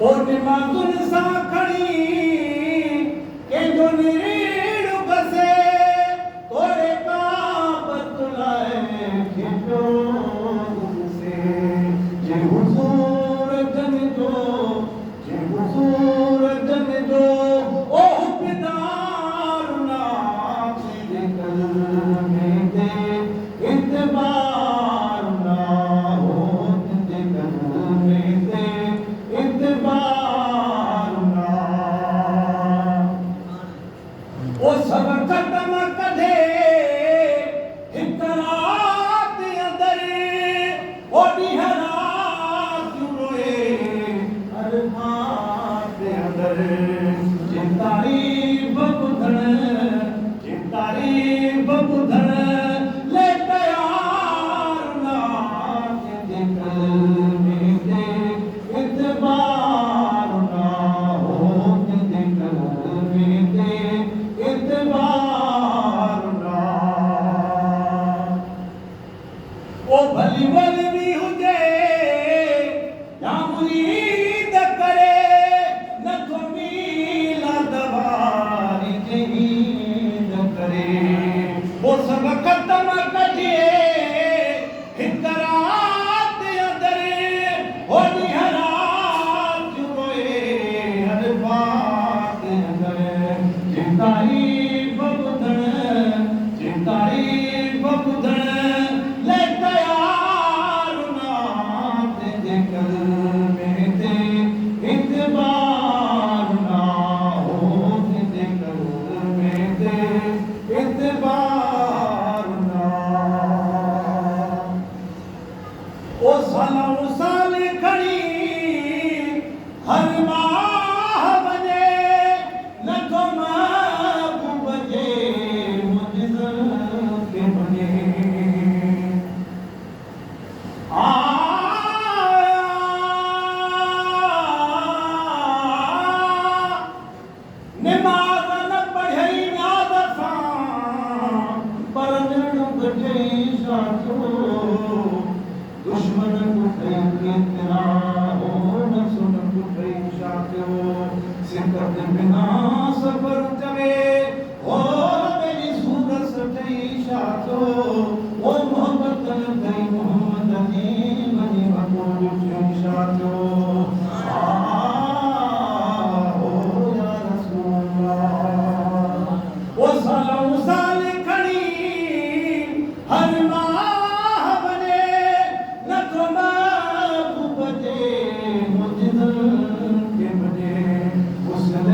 निमाज़ुनि सां खणी कंहिंजो नीड़ बसे तोरे काबत लाइ खिचो से जे हुज़ूर जन जो ओ हुबदार ना तुंहिंजे कलमे ते इतबार ना हो तुंहिंजे कलमे ते इतबार ना ओ सब ख़तम कढे हिक रात अंदरि ओ ॾींहं राति रोए अरफ़ात अंदरि तारीफ़ ॿुधण ले तयार ना तुंहिंजे कलमे ते इतबार ना हो तुंहिंजे कलमे ते इतबार ना ओ भली वलवी हुजे या मुरीद करे नथो मीलाद वारी जहीद करे वो सब ख़तम कढे हिक रात अंदरि हो ॾींहं राति रोए अरफ़ात अंदरि तारीफ़ ॿुधण ले तयार ना तुंहिंजे कलमे ते इतबार ना हो तुंहिंजे कलमे ते इतबार ना ओ सालों साल खणी हर माह वञे नथो महबूब जे मुजिज़त खे वञे निमाज़ न पढ़ई याद सां पर ॼण बचई छा थियो दुश्मन कुठई केतिरा हो न सुन कुठई छा थियो सिकत बिना सफ़र चवे हो मेरी सूरत ठही छा थियो ओ मोहबत कई मोहम्मद जी वञी वॻो ॾिठई छा थियो ओ सालों साल खणी हर माह वञे नथो महबूब जे मुजिज़त खे वञे हुस्न